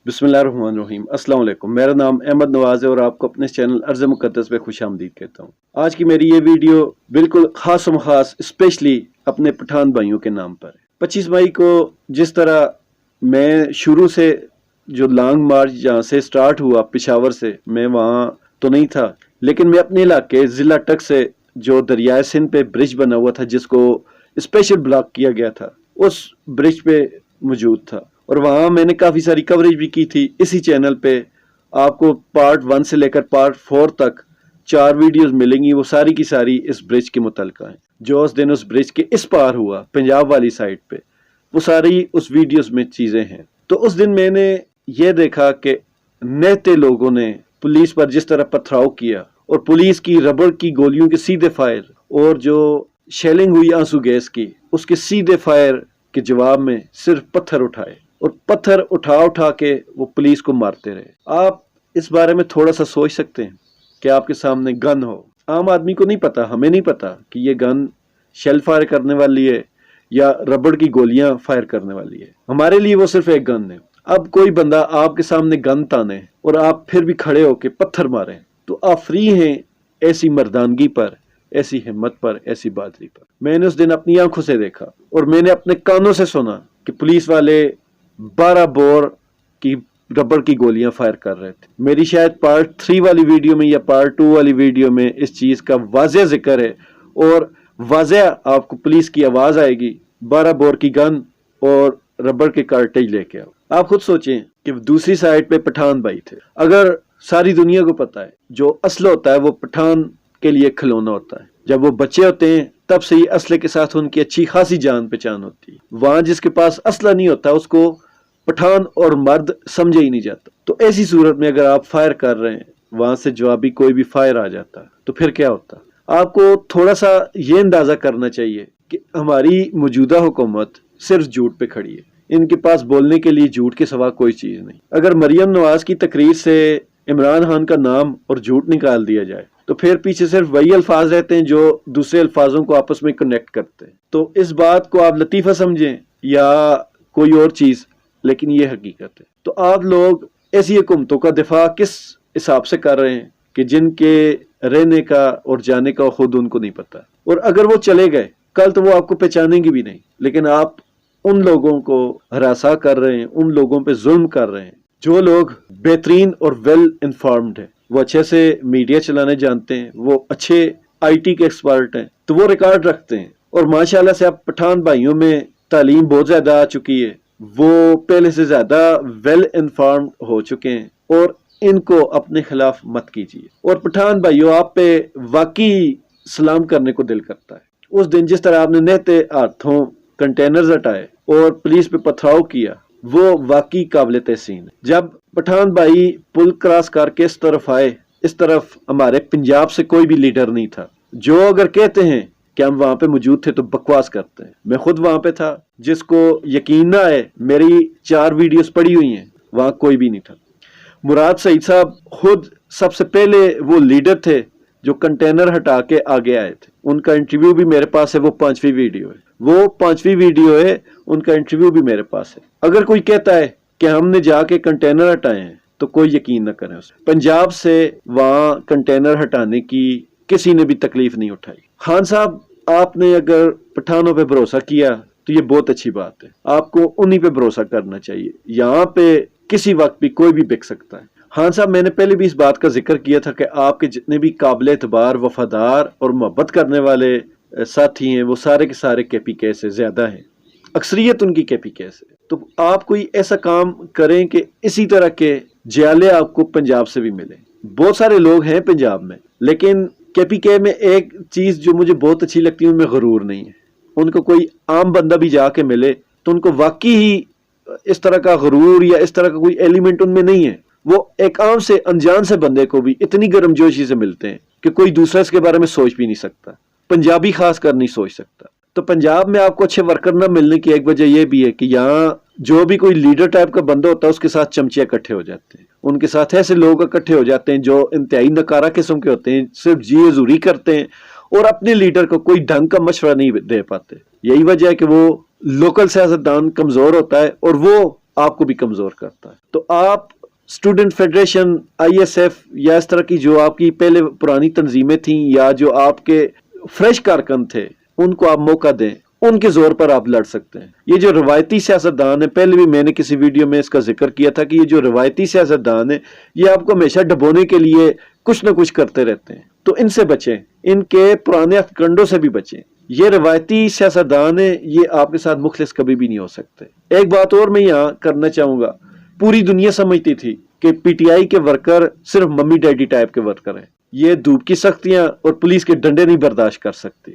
बिस्मिल्लाहिर्रहमानिर्रहीम। अस्सलाम वालेकुम। मेरा नाम अहमद नवाज है और आपको अपने चैनल अर्ज़ मुक़द्दस पे खुश आमदीद कहता हूँ। आज की मेरी ये वीडियो बिल्कुल ख़ास ख़ास स्पेशली अपने पठान भाइयों के नाम पर है। 25 मई को जिस तरह मैं शुरू से जो लॉन्ग मार्च जहाँ से स्टार्ट हुआ पेशावर से, मैं वहाँ तो नहीं था, लेकिन मैं अपने इलाके ज़िला टक से जो दरियाए सिंध पे ब्रिज बना हुआ था जिसको स्पेशल ब्लॉक किया गया था, उस ब्रिज पे मौजूद था और वहाँ मैंने काफ़ी सारी कवरेज भी की थी। इसी चैनल पे आपको पार्ट 1 से लेकर पार्ट 4 तक 4 वीडियोस मिलेंगी, वो सारी की सारी इस ब्रिज के मुतल्लिक़ हैं। जो उस दिन उस ब्रिज के इस पार हुआ पंजाब वाली साइड पे, वो सारी उस वीडियोस में चीज़ें हैं। तो उस दिन मैंने ये देखा कि नहते लोगों ने पुलिस पर जिस तरह पथराव किया और पुलिस की रबड़ की गोलियों के सीधे फायर और जो शेलिंग हुई आंसू गैस की, उसके सीधे फायर के जवाब में सिर्फ पत्थर उठाए और पत्थर उठा उठा के वो पुलिस को मारते रहे। आप इस बारे में थोड़ा सा सोच सकते हैं कि आपके सामने गन हो। आम आदमी को नहीं पता, हमें नहीं पता कि ये गन शेल फायर करने वाली है या रबड़ की गोलियां फायर करने वाली है। हमारे लिए वो सिर्फ एक गन है। अब कोई बंदा आपके सामने गन ताने और आप फिर भी खड़े होके पत्थर मारें, तो आप फ्री हैं ऐसी मर्दानगी पर, ऐसी हिम्मत पर, ऐसी बहादुरी पर। मैंने उस दिन अपनी आंखों से देखा और मैंने अपने कानों से सुना कि पुलिस वाले 12 बोर की रबड़ की गोलियां फायर कर रहे थे। मेरी शायद पार्ट 3 वाली वीडियो में या पार्ट 2 वाली वीडियो में इस चीज का वाज़ेह जिक्र है और वाज़ेह आपको पुलिस की आवाज आएगी, 12 बोर की गन और रबड़ के कार्टेज लेके आओ। आप खुद सोचें कि दूसरी साइड पे पठान भाई थे। अगर सारी दुनिया को पता है जो असला होता है वो पठान के लिए खिलौना होता है। जब वो बच्चे होते हैं तब से ही असले के साथ उनकी अच्छी खासी जान पहचान होती है। वहां जिसके पास असला नहीं होता उसको पठान और मर्द समझे ही नहीं जाता। तो ऐसी सूरत में अगर आप फायर कर रहे हैं, वहां से जवाबी कोई भी फायर आ जाता, तो फिर क्या होता। आपको थोड़ा सा ये अंदाजा करना चाहिए कि हमारी मौजूदा हुकूमत सिर्फ झूठ पे खड़ी है। इनके पास बोलने के लिए झूठ के सिवा कोई चीज नहीं। अगर मरियम नवाज की तकरीर से इमरान खान का नाम और झूठ निकाल दिया जाए तो फिर पीछे सिर्फ वही अल्फाज रहते हैं जो दूसरे अल्फाजों को आपस में कनेक्ट करते हैं। तो इस बात को आप लतीफ़ा समझें या कोई और चीज, लेकिन ये हकीकत है। तो आप लोग ऐसी हुकूमतों का दिफा किस हिसाब से कर रहे हैं कि जिनके रहने का और जाने का खुद उनको नहीं पता, और अगर वो चले गए कल तो वो आपको पहचानेंगे भी नहीं। लेकिन आप उन लोगों को हरासा कर रहे हैं, उन लोगों पे जुल्म कर रहे हैं जो लोग बेहतरीन और वेल इन्फॉर्म्ड हैं, वो अच्छे से मीडिया चलाने जानते हैं, वो अच्छे आईटी के एक्सपर्ट हैं, तो वो रिकॉर्ड रखते हैं। और माशाल्लाह से अब पठान भाइयों में तालीम बहुत ज्यादा आ चुकी है, वो पहले से ज्यादा वेल इन्फॉर्म्ड हो चुके हैं और इनको अपने खिलाफ मत कीजिए। और पठान भाइयों, आप पे वाकई सलाम करने को दिल करता है। उस दिन जिस तरह आपने नहते हाथों कंटेनर्स हटाए और पुलिस पे पथराव किया, वो वाकई काबिल तहसीन है। जब पठान भाई पुल क्रॉस करके इस तरफ आए, इस तरफ हमारे पंजाब से कोई भी लीडर नहीं था। जो अगर कहते हैं कि हम वहां पे मौजूद थे तो बकवास करते हैं। मैं खुद वहां पे था, जिसको यकीन ना आए मेरी 4 वीडियोस पड़ी हुई हैं, वहां कोई भी नहीं था। मुराद सईद साहब खुद सबसे पहले वो लीडर थे जो कंटेनर हटा के आगे आए थे। उनका इंटरव्यू भी मेरे पास है, वो 5वीं वीडियो है, वो 5वीं वीडियो है, उनका इंटरव्यू भी मेरे पास है। अगर कोई कहता है कि हमने जाके कंटेनर हटाए हैं तो कोई यकीन न करें उसे। पंजाब से वहां कंटेनर हटाने की किसी ने भी तकलीफ नहीं उठाई। खान साहब, आपने अगर पठानों पे भरोसा किया तो ये बहुत अच्छी बात है, आपको उन्हीं पे भरोसा करना चाहिए। यहाँ पे किसी वक्त भी कोई भी बिक सकता है। खान साहब, मैंने पहले भी इस बात का जिक्र किया था कि आपके जितने भी काबिल एतबार, वफादार और मोहब्बत करने वाले साथी हैं वो सारे के सारे KPK से ज्यादा हैं, अक्सरियत उनकी KPK से। तो आप कोई ऐसा काम करें कि इसी तरह के जियाले आपको पंजाब से भी मिले। बहुत सारे लोग हैं पंजाब में, लेकिन KPK में एक चीज जो मुझे बहुत अच्छी लगती है, उनमें गरूर नहीं है। उनको कोई आम बंदा भी जाके मिले तो उनको वाकई ही इस तरह का गरूर या इस तरह का कोई एलिमेंट उनमें नहीं है। वो एक आम से अनजान से बंदे को भी इतनी गर्मजोशी से मिलते हैं कि कोई दूसरा इसके बारे में सोच भी नहीं सकता, पंजाबी खास कर नहीं सोच सकता। तो पंजाब में आपको अच्छे वर्कर न मिलने की एक वजह यह भी है कि यहाँ जो भी कोई लीडर टाइप का बंदा होता है उसके साथ चमचे इकट्ठे हो जाते हैं, उनके साथ ऐसे लोग इकट्ठे हो जाते हैं जो इंतहाई नकारा किस्म के होते हैं, सिर्फ जी हजूरी करते हैं और अपने लीडर को कोई ढंग का मशवरा नहीं दे पाते। यही वजह है कि वो लोकल सियासतदान कमजोर होता है और वो آپ کو بھی کمزور کرتا ہے. تو آپ اسٹوڈنٹ فیڈریشن, ISF یا اس طرح کی جو آپ کی پہلے پرانی تنظیمیں تھیں یا جو آپ کے فریش کارکن تھے, ان کو آپ موقع دیں, ان کے زور پر آپ لڑ سکتے ہیں. یہ جو روایتی سیاستدان ہیں, پہلے بھی میں نے کسی ویڈیو میں اس کا ذکر کیا تھا کہ یہ جو روایتی سیاستدان ہیں یہ آپ کو ہمیشہ ڈبونے کے لیے کچھ نہ کچھ کرتے رہتے ہیں. تو ان سے بچیں, ان کے پرانے کنڈوں سے بھی بچیں. یہ روایتی سیاستدان ہیں, یہ آپ کے ساتھ مخلص کبھی بھی نہیں ہو سکتے. ایک بات اور میں یہاں کرنا چاہوں گا, پوری دنیا سمجھتی تھی کہ PTI کے ورکر صرف ممی ڈیڈی ٹائپ کے ورکر ہیں. یہ دھوپ کی سختیاں اور پولیس کے ڈنڈے نہیں برداشت کر سکتے,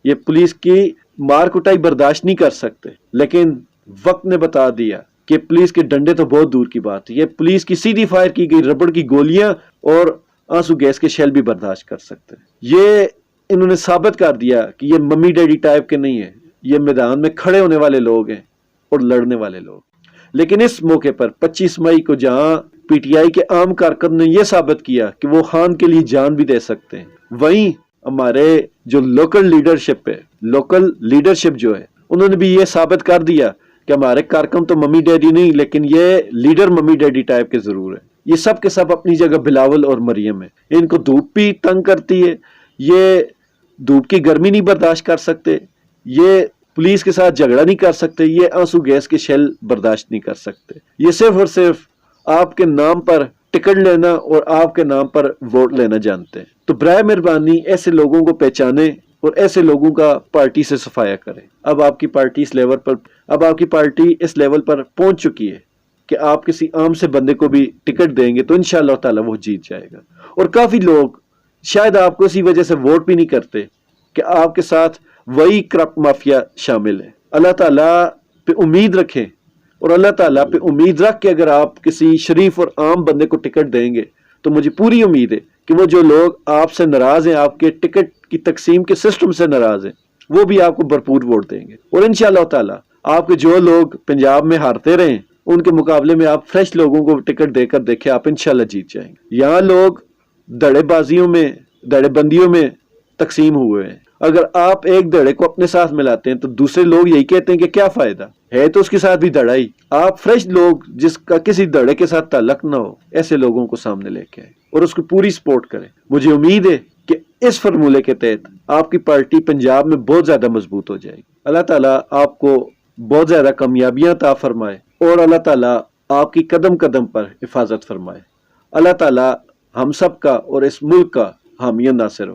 یہ پولیس کی مار کٹائی برداشت نہیں کر سکتے. لیکن وقت نے بتا دیا کہ پولیس کے ڈنڈے تو بہت دور کی بات ہے, یہ پولیس کی سیدھی فائر کی گئی ربڑ کی گولیاں اور آنسو گیس کے شیل بھی برداشت کر سکتے. یہ انہوں نے ثابت کر دیا کہ یہ ممی ڈیڈی ٹائپ کے نہیں ہیں, یہ میدان میں کھڑے ہونے والے لوگ ہیں اور لڑنے والے لوگ. لیکن اس موقع پر 25 مئی کو جہاں PTI کے عام کارکن نے یہ ثابت کیا کہ وہ خان کے لیے جان بھی دے سکتے ہیں, وہیں ہمارے جو لوکل لیڈرشپ جو ہے انہوں نے بھی یہ ثابت کر دیا کہ ہمارے کارکن تو ممی ڈیڈی نہیں, لیکن یہ لیڈر ممی ڈیڈی ٹائپ کے ضرور ہے. یہ سب کے سب اپنی جگہ بلاول اور مریم ہے. ان کو دھوپ بھی تنگ کرتی ہے, یہ دھوپ کی گرمی نہیں برداشت کر سکتے, یہ پولیس کے ساتھ جھگڑا نہیں کر سکتے, یہ آنسو گیس کے شیل برداشت نہیں کر سکتے. یہ صرف اور صرف آپ کے نام پر ٹکٹ لینا اور آپ کے نام پر ووٹ لینا جانتے ہیں. تو برائے مہربانی ایسے لوگوں کو پہچانے اور ایسے لوگوں کا پارٹی سے صفایا کریں. اب آپ کی پارٹی اس لیول پر پہنچ چکی ہے کہ آپ کسی عام سے بندے کو بھی ٹکٹ دیں گے تو انشاءاللہ تعالی وہ جیت جائے گا. اور کافی لوگ شاید آپ کو اسی وجہ سے ووٹ بھی نہیں کرتے کہ آپ کے ساتھ وہی کرپٹ مافیا شامل ہے. اللہ تعالیٰ پہ امید رکھیں اور اللہ تعالیٰ پہ امید رکھ کے اگر آپ کسی شریف اور عام بندے کو ٹکٹ دیں گے تو مجھے پوری امید ہے کہ وہ جو لوگ آپ سے ناراض ہیں, آپ کے ٹکٹ کی تقسیم کے سسٹم سے ناراض ہیں, وہ بھی آپ کو بھرپور ووٹ دیں گے. اور انشاءاللہ تعالیٰ آپ کے جو لوگ پنجاب میں ہارتے رہیں ان کے مقابلے میں آپ فریش لوگوں کو ٹکٹ دے کر دیکھیں, آپ انشاءاللہ جیت جائیں گے. یہاں لوگ دڑے بندیوں میں تقسیم ہوئے ہیں. اگر آپ ایک دڑے کو اپنے ساتھ ملاتے ہیں تو دوسرے لوگ یہی کہتے ہیں کہ کیا فائدہ ہے, تو اس کے ساتھ بھی دڑا ہی. آپ فریش لوگ جس کا کسی دڑے کے ساتھ تعلق نہ ہو, ایسے لوگوں کو سامنے لے کے آئیں اور اس کو پوری سپورٹ کریں. مجھے امید ہے کہ اس فرمولے کے تحت آپ کی پارٹی پنجاب میں بہت زیادہ مضبوط ہو جائے گی. اللہ تعالیٰ آپ کو بہت زیادہ کامیابیاں عطا فرمائے اور اللہ تعالیٰ آپ کی قدم قدم پر حفاظت فرمائے. اللہ تعالیٰ ہم سب کا اور اس ملک کا حامی ناصر ہو.